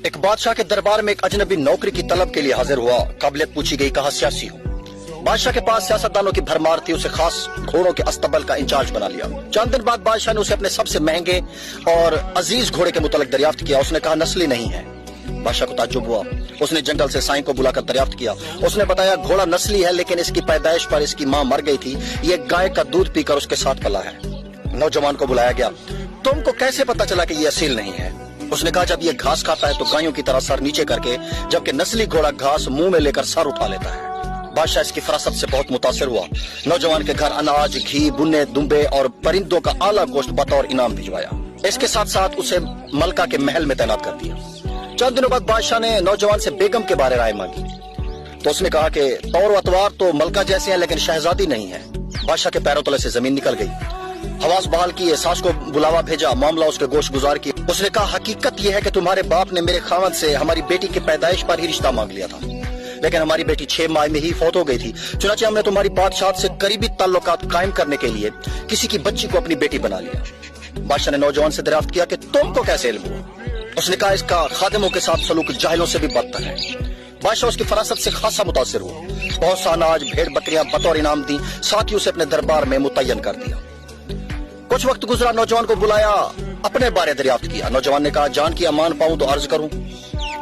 ایک بادشاہ کے دربار میں ایک اجنبی نوکری کی طلب کے لیے حاضر ہوا. قابلیت پوچھی گئی, کہا سیاسی ہوں. بادشاہ کے پاس سیاستدانوں کی بھرمار تھی, اسے خاص گھوڑوں کے استبل کا انچارج بنا لیا. چند دن بعد بادشاہ نے اسے اپنے سب سے مہنگے اور عزیز گھوڑے کے متعلق دریافت کیا. اس نے کہا نسلی نہیں ہے. بادشاہ کو تعجب ہوا. اس نے جنگل سے سائیں کو بلا کر دریافت کیا. اس نے بتایا گھوڑا نسلی ہے, لیکن اس کی پیدائش پر اس کی ماں مر گئی تھی. یہ گائے کا دودھ پی کر اس کے ساتھ پلا ہے. نوجوان کو بلایا گیا. تم کو کیسے پتا چلا کہ یہ اصیل نہیں ہے؟ اس نے کہا جب یہ گھاس کھاتا ہے تو گایوں کی طرح سر نیچے کر کے, جبکہ نسلی گھوڑا گھاس منہ میں لے کر سر اٹھا لیتا ہے. بادشاہ اس کی فراست سے بہت متاثر ہوا. نوجوان کے گھر اناج, گھی, بنے, دمبے اور پرندوں کا اعلیٰ گوشت بطور انعام بھجوایا. اس کے ساتھ ساتھ اسے ملکہ کے محل میں تعینات کر دیا. چند دنوں بعد بادشاہ نے نوجوان سے بیگم کے بارے رائے مانگی تو اس نے کہا کہ طور و اطوار تو ملکہ جیسے ہیں لیکن شہزادی نہیں ہے. بادشاہ کے پیروں تلے سے زمین نکل گئی. حواس بحال کیے, ساس کو بلاوا بھیجا, معاملہ اس کے گوش گزار کی. اس نے کہا حقیقت یہ ہے کہ تمہارے باپ نے میرے خاوند سے ہماری بیٹی کی پیدائش پر ہی رشتہ مانگ لیا تھا, لیکن ہماری بیٹی 6 ماہ میں ہی فوت ہو گئی تھی. چنانچہ ہم نے تمہاری بادشاہت سے قریبی تعلقات قائم کرنے کے لیے کسی کی بچی کو اپنی بیٹی بنا لیا. بادشاہ نے نوجوان سے دریافت کیا کہ تم کو کیسے علم ہوا؟ اس نے کہا اس کا خادموں کے ساتھ سلوک جاہلوں سے بھی بدتر ہے. بادشاہ اس کی فراست سے خاصا متاثر ہوا. بہت سا اناج, بھیڑ بکریاں بطور انعام دی, ساتھ ہی اسے اپنے دربار میں متعین کر دیا. کچھ وقت گزرا, نوجوان کو بلایا, اپنے بارے دریافت کیا. نوجوان نے کہا جان کی امان پاؤں تو عرض کروں.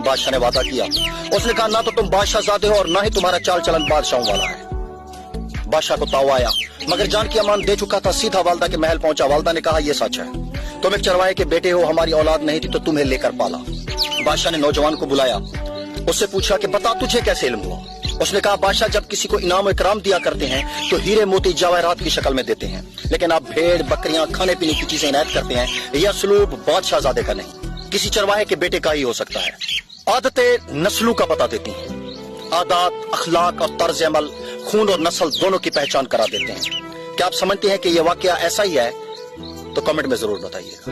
بادشاہ نے وعدہ کیا. اس نے کہا نہ تو تم بادشاہ زادے ہو اور نہ ہی تمہارا چال چلن بادشاہوں والا ہے. بادشاہ کو تاؤ آیا, مگر جان کی امان دے چکا تھا. سیدھا والدہ کے محل پہنچا. والدہ نے کہا یہ سچ ہے, تم ایک چرواہے کے بیٹے ہو, ہماری اولاد نہیں تھی تو تمہیں لے کر پالا. بادشاہ نے نوجوان کو بلایا, اس سے پوچھا کہ بتا تجھے کیسے علم ہوا؟ اس نے کہا بادشاہ جب کسی کو انعام و اکرام دیا کرتے ہیں تو ہیرے موتی جواہرات کی شکل میں دیتے ہیں, لیکن آپ بھیڑ بکریاں کھانے پینے کی چیزیں عنایت کرتے ہیں. یہ اسلوب بادشاہ زادے کا نہیں, کسی چرواہے کے بیٹے کا ہی ہو سکتا ہے. عادتیں نسلوں کا بتا دیتی ہیں. عادات, اخلاق اور طرز عمل خون اور نسل دونوں کی پہچان کرا دیتے ہیں. کیا آپ سمجھتے ہیں کہ یہ واقعہ ایسا ہی ہے؟ تو کمنٹ میں ضرور بتائیے گا.